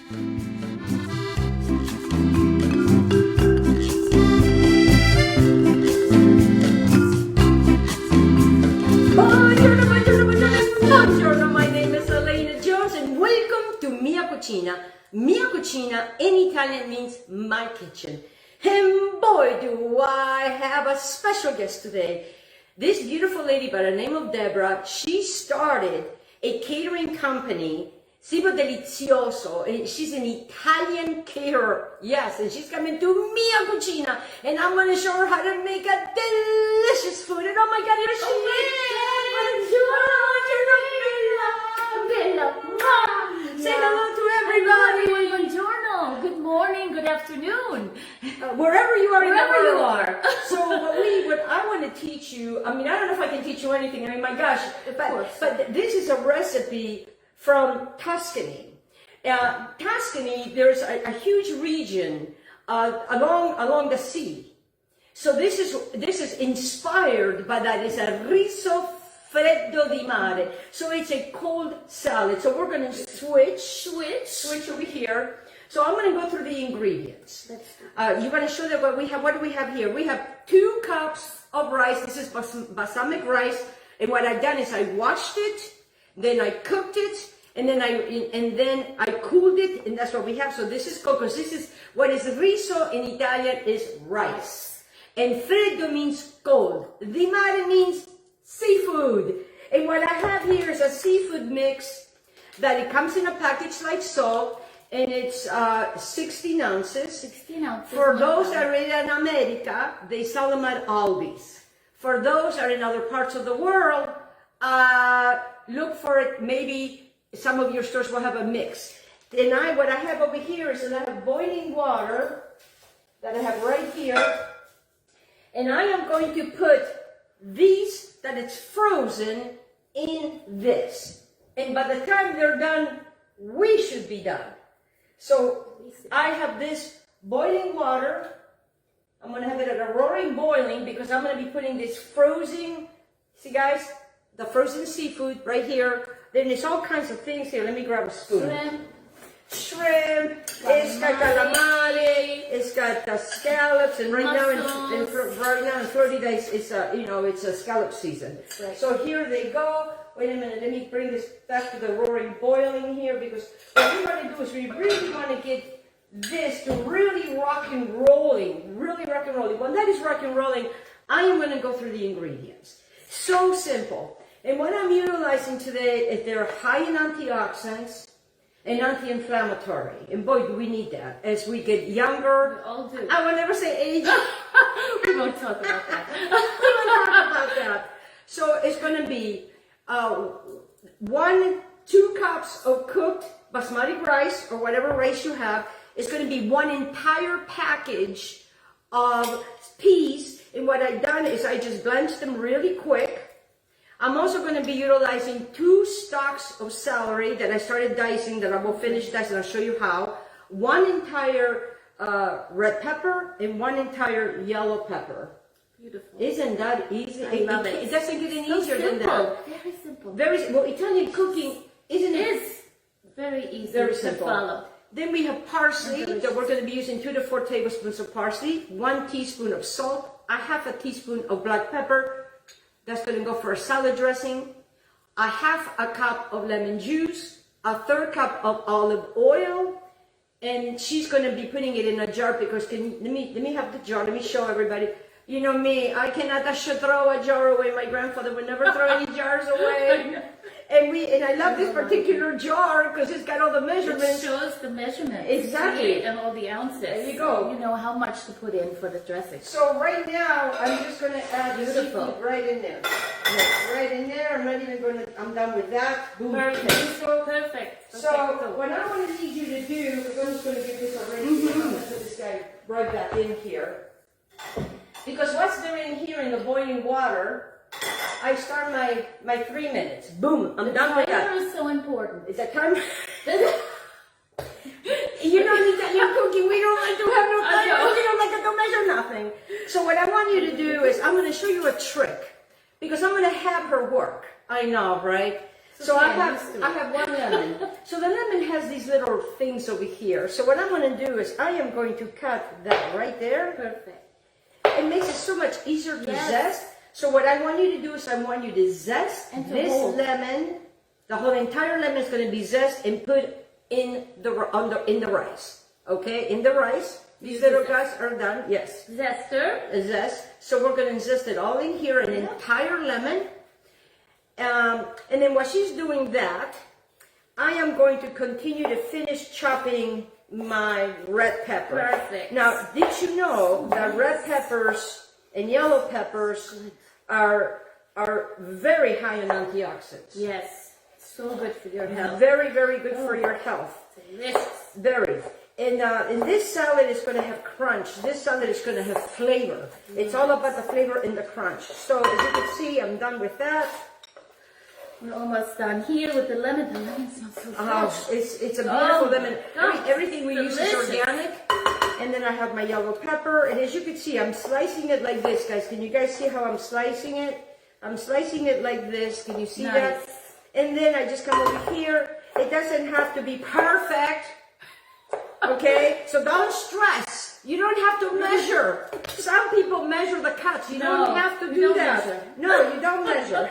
Buongiorno, my name is Elena Jones and welcome to Mia Cucina. Mia Cucina in Italian means my kitchen. And boy, do I have a special guest today. This beautiful lady by the name of Debra, she started a catering company, Cibo Delizioso, and she's an Italian caterer. Yes, and she's coming to Mia Cucina, and I'm going to show her how to make a delicious food. And oh my God, here she is! Say hello to everybody. Buongiorno. Good morning. Good afternoon. Wherever you are, wherever you are. So what I want to teach you. I mean, I don't know if I can teach you anything. I mean, my gosh, but this is a recipe from Tuscany. Tuscany, there's a huge region along the sea. So this is inspired by that. It's a Riso Fredo Di-Mare. So it's a cold salad. So we're going to switch over here. So I'm going to go through the ingredients. You're going to show them what we have. What do we have here? We have 2 cups of rice. This is balsamic rice. And what I've done is I washed it, then I cooked it, and then I cooled it, and that's what we have. So this is cocos. This is what is riso in Italian is rice. And freddo means cold. Di-Mare means seafood. And what I have here is a seafood mix that it comes in a package like so, and it's 16 ounces. 16 ounces. For those that are in America, they sell them at Aldi's. For those that are in other parts of the world, look for it. Maybe some of your stores will have a mix. And what I have over here is that I have boiling water that I have right here. And I am going to put these, that it's frozen, in this. And by the time they're done, we should be done. So I have this boiling water. I'm going to have it at a roaring boiling because I'm going to be putting this frozen, see guys, the frozen seafood right here. Then there's all kinds of things here. Let me grab a spoon. Shrimp, it's got calamari, it's got the scallops, and right now in Florida it's a scallop season. Right. So here they go. Wait a minute, let me bring this back to the roaring boiling here, because what we want to do is we really want to get this to really rock and rolling, really rock and rolling. When that is rock and rolling, I am going to go through the ingredients. So simple. And what I'm utilizing today is they're high in antioxidants and anti-inflammatory. And boy, do we need that as we get younger. We all do. I will never say age. We won't talk about that. We won't talk about that. So it's going to be 2 cups of cooked basmati rice, or whatever rice you have. It's going to be 1 entire package of peas. And what I've done is I just blanched them really quick. I'm also going to be utilizing 2 stalks of celery that I started dicing, that I will finish dicing. I'll show you how. 1 entire red pepper and 1 entire yellow pepper. Beautiful. Isn't that easy? I love it. It doesn't get any so easier simple. than that. Very simple. Well, Italian cooking, isn't it? It is very easy Very to simple. follow. Then we have parsley that we're going to be using 2 to 4 tablespoons of parsley, 1 teaspoon of salt, a half a teaspoon of black pepper. That's going to go for a salad dressing. A half a cup of lemon juice, a 1/3 cup of olive oil, and she's going to be putting it in a jar because let me have the jar. Let me show everybody. You know me, I cannot throw a jar away. My grandfather would never throw any jars away. And I love this particular jar because it's got all the measurements. It shows the measurements. Exactly. And all the ounces. There you go. So you know how much to put in for the dressing. So right now, I'm just going to add the seafood right in there. Right in there. I'm not even going to, I'm done with that. Boom. Perfect. So what I want to need you to do, because I'm just going to get this already, I'm going to put this guy right back in here. Because once they're in here in the boiling water, I start my 3 minutes. Boom, I'm done with that. The timer is so important. Is that time? You know, in Italian cooking, we don't like to have no timer. We don't like to measure nothing. So what I want you to do is, I'm going to show you a trick. Because I'm going to have her work. I know, right? So Okay, I I'm used to have it. one lemon. So the lemon has these little things over here. So what I'm going to do is I am going to cut that right there. Perfect. It makes it so much easier to Yes. zest. So what I want you to do is I want you to zest And to this hold. lemon. The whole entire lemon is going to be zest and put in the rice. Okay, in the rice. These little guys are done. Yes. Zester. A zest. So we're going to zest it all in here, an entire lemon. And then while she's doing that, I am going to continue to finish chopping my red pepper. Perfect. Now, did you know that red peppers and yellow peppers are very high in antioxidants? Yes. So good for your health. Very, very good for your health. Delicious. Very. And this salad is going to have crunch. This salad is going to have flavor. It's all about the flavor and the crunch. So as you can see, I'm done with that. We're almost done here with the lemon. The lemon smells so fresh. It's a beautiful lemon. God, Everything we use is delicious. organic. And then I have my yellow pepper. And as you can see, I'm slicing it like this, guys. Can you guys see how I'm slicing it? I'm slicing it like this. Can you see that? Nice. And then I just come over here. It doesn't have to be perfect. Okay? So don't stress. You don't have to measure. Some people measure the cuts. You No, don't have to you do don't that. measure. No, you don't measure.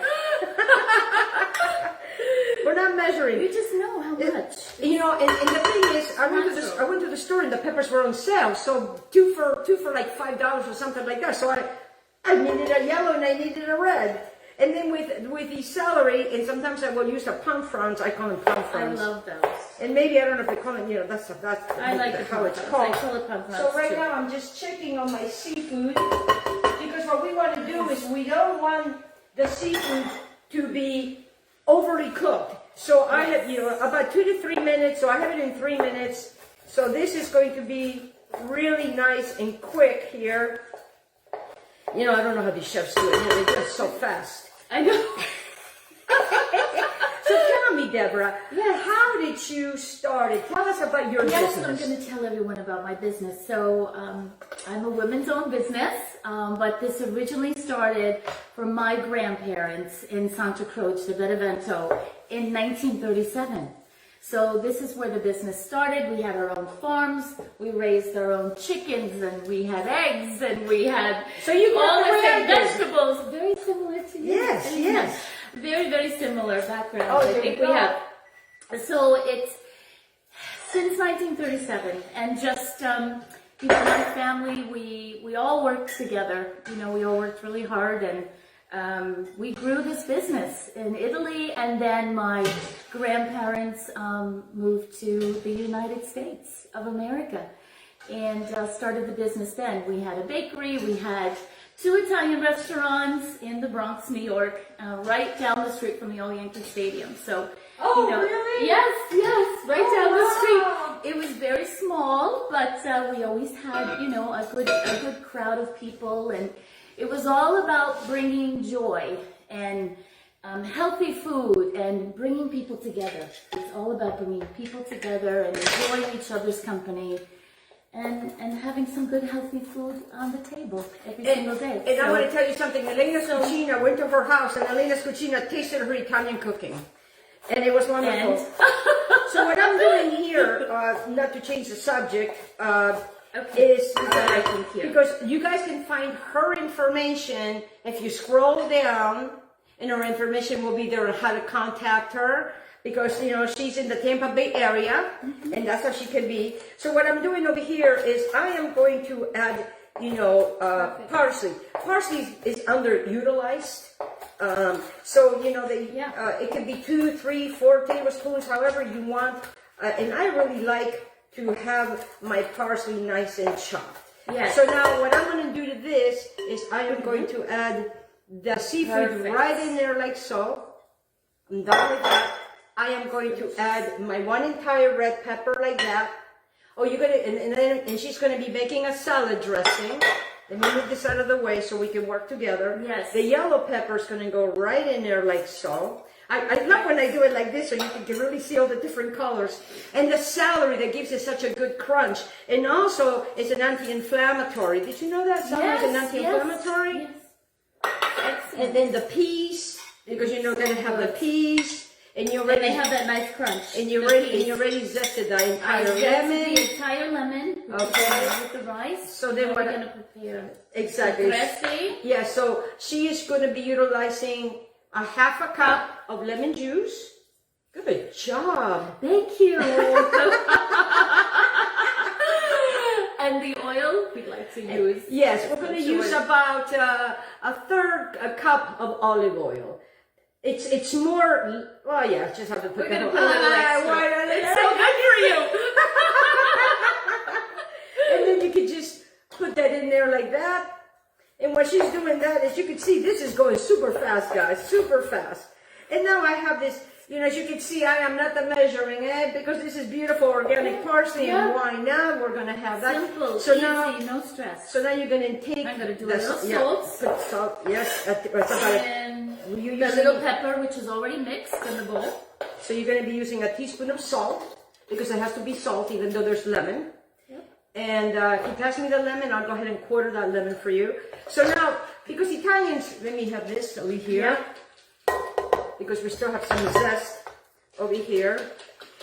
We're not measuring. You just know how much. You know, and the thing is, I went to the store and the peppers were on sale, so two for like $5 or something like that. So I needed a yellow and I needed a red. And then with the celery, and sometimes I will use the pommes francs. I call them pommes I francs. love those. And maybe I don't know if they call it. You know, that's I like the how it's pommes called. francs. I call it pommes So francs right too. now I'm just checking on my seafood because what we want to do is we don't want the seafood to be overly cooked. So I have, about 2 to 3 minutes. So I have it in 3 minutes. So this is going to be really nice and quick here. You know, I don't know how these chefs do it. They're just so fast. I know. So tell me, Debra, how did you start it? Tell us about your Yes, I'm business. going to tell everyone about my business. So I'm a women's owned business, but this originally started from my grandparents in Santa Croce, the Benevento, in 1937. So this is where the business started. We had our own farms, we raised our own chickens, and we had eggs, and we had So you grew all up the the way I same did. vegetables. Very similar to you. Yes, yes. Very, very similar background. Oh, I there think we we go. have. So it's since 1937, and just my family, we all worked together. We all worked really hard, and we grew this business in Italy, and then my grandparents moved to the United States of America and started the business then. We had a bakery, we had 2 Italian restaurants in the Bronx, New York, right down the street from the old Yankee Stadium. So, Really? Yes, right down the wow. street. It was very small, but we always had, a good crowd of people, and it was all about bringing joy and healthy food and bringing people together. It's all about bringing people together and enjoying each other's company and having some good healthy food on the table every single day. And I want to tell you something. Elena's Cucina, I went to her house, and Elena's Cucina tasted her Italian cooking. And it was wonderful. So what I'm doing here, not to change the subject, is because you guys can find her information if you scroll down, and her information will be there on how to contact her, because she's in the Tampa Bay area, and that's how she can be. So what I'm doing over here is I am going to add parsley. Parsley is underutilized. So it can be 2, 3, 4 tablespoons, however you want. And I really like to have my parsley nice and chopped. Yes. So now what I'm going to do to this is I am going to add the seafood right in there like so. I'm done with that. I am going to add my 1 entire red pepper like that. Oh, you're gonna, and she's gonna be making a salad dressing. Let me move this out of the way so we can work together. Yes. The yellow pepper is gonna go right in there like so. I love when I do it like this so you can really see all the different colors. And the celery that gives it such a good crunch. And also, it's an anti-inflammatory. Did you know that celery is an anti-inflammatory? Yes. And then the peas, because you're gonna have the peas. And you And already they have that nice crunch. and you already zested the entire lemon. The entire lemon. Okay. With the rice. So then we're what? gonna prepare Exactly. dressing. Yeah. So she is going to be utilizing a half a cup of lemon juice. Good job. Thank you. And the oil we'd like to use. Yes, we're going to use about a third a cup of olive oil. It's more. Well, yeah, just have to put We're gonna put a little extra. It's so good for you. And then you can just put that in there like that. And while she's doing that, as you can see, this is going super fast, guys, super fast. And now I have this, you know, as you can see, I am not the measuring it because this is beautiful organic parsley. Yeah. And why now we're going to have that. Simple, so easy, now, no stress. so now you're going to take. I'm gonna do the a little yeah, salt. put salt, yes. It's about And you the use little pepper, which is already mixed in the bowl. So you're going to be using a teaspoon of salt because it has to be salt even though there's lemon. Yep. And if you pass me the lemon, I'll go ahead and quarter that lemon for you. So now, because Italians, let me have this over here. Because we still have some zest over here.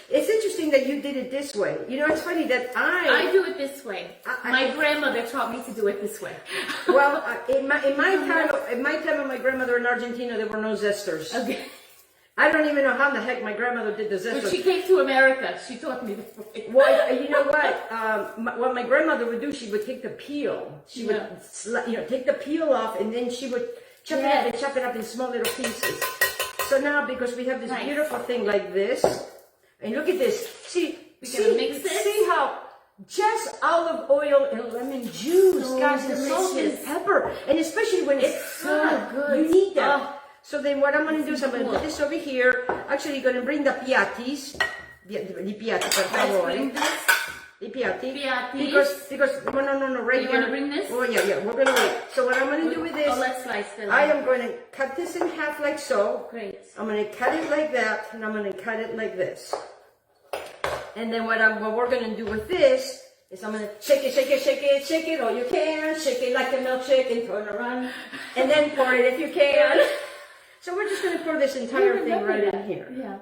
It's interesting that you did it this way. You know, it's funny that I do it this way. My grandmother taught me to do it this way. Well, in my time of my grandmother in Argentina, there were no zesters. Okay. I don't even know how the heck my grandmother did the zesters. When she came to America, she taught me this way. Well, you know what? What my grandmother would do, she would take the peel. She would, take the peel off, and then she would chop it up in small little pieces. So now, because we have this beautiful thing like this, and look at this. See how just olive oil and lemon juice, guys, and salt and pepper, and especially when it's so hot, good. you need that. So then what I'm going to do is I'm going to put this over here. Actually, you're going to bring the piattis. Di piatti, per favore. Di piatti. Because, no, right here. You want to bring this? Oh, yeah, we're going to wait. So what I'm going to do with this, let's slice it. I am going to cut this in half like so. Great. I'm going to cut it like that, and I'm going to cut it like this. And then what we're going to do with this is I'm going to shake it, all you can. Shake it like a milkshake and turn around. And then pour it if you can. So we're just going to pour this entire thing right in here. Yeah.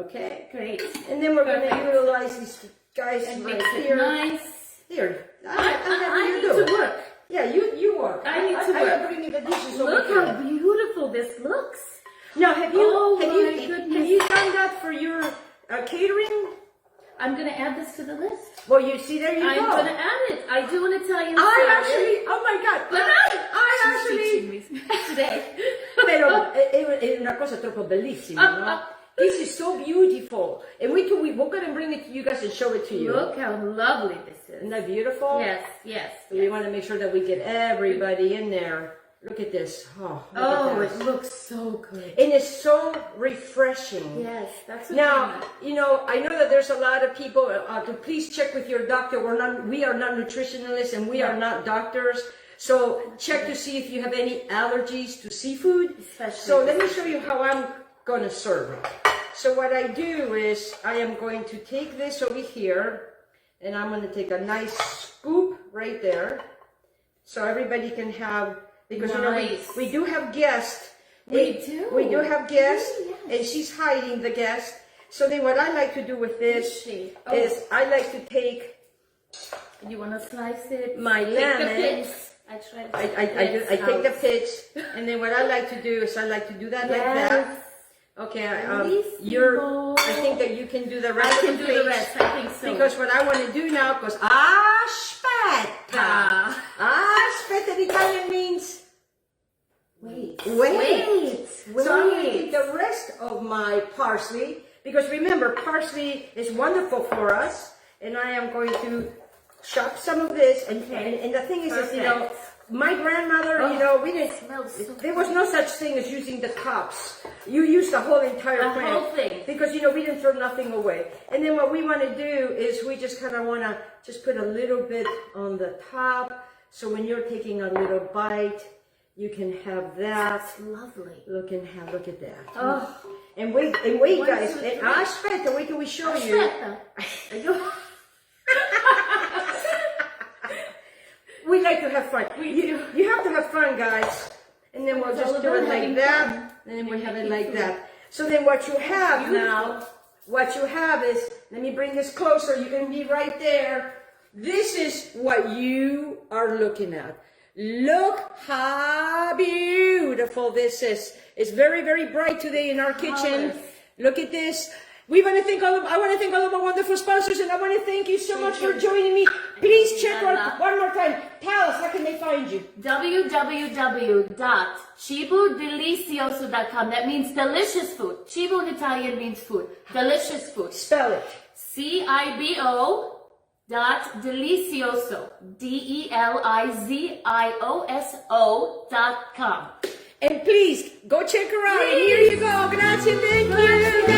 Okay. Great. And then we're going to utilize these guys And right mix it here. nice. Here. I need to work. Yeah, you work. I need to work. I'm bringing the dishes over Look here. how beautiful this looks. Now, have you goodness. done that for your catering? I'm going to add this to the list. Well, you see, there you go. I'm going to add it. I do an Italian I salad. actually, oh my God. Today. Pero è una cosa troppo bellissima, no? This is so beautiful. And we're going to bring it to you guys and show it to you. Look how lovely this is. Isn't that beautiful? Yes. So we want to make sure that we get everybody in there. Look at this. Oh, it looks so good. And it's so refreshing. Yes, that's what Now, you know, I know that there's a lot of people, to please check with your doctor. We are not nutritionalists and we are not doctors. So check to see if you have any allergies to seafood. So let me show you how I'm going to serve it. So what I do is I am going to take this over here and I'm going to take a nice scoop right there. So everybody can have, because you know, we do have guests. We do have guests, and she's hiding the guest. So then what I like to do with this is I like to take. You want to slice it? My lemon. I take the pits, and then what I like to do is I like to do that like that. Okay, I think that you can do the rest. I can do the rest. I think so. Because what I want to do now, because aspetta. Aspetta in Italian means wait. So I'm going to take the rest of my parsley, because remember, parsley is wonderful for us, and I am going to chop some of this. And the thing is, you know, my grandmother, you know, there was no such thing as using the tops. You use the whole entire plant. The whole thing. Because, you know, we didn't throw nothing away. And then what we want to do is we just kind of want to just put a little bit on the top. So when you're taking a little bite, you can have that. That's lovely. Look at that. Oh. And wait, guys. And aspetta, wait till we show you. We like to have fun. You have to have fun, guys. And then we'll just do it like that. And then we have it like that. So then what you have now, what you have is, let me bring this closer, you can be right there. This is what you are looking at. Look how beautiful this is. It's very, very bright today in our kitchen. Look at this. I want to thank all of our wonderful sponsors, and I want to thank you so much for joining me. Please check out one more time. Tell us, how can they find you? www.cibodelizioso.com. That means delicious food. Cibo in Italian means food. Delicious food. Spell it. Cibo.delizioso. DELIZIOSO.com. And please, go check her out. And here you go. Grazie, thank you.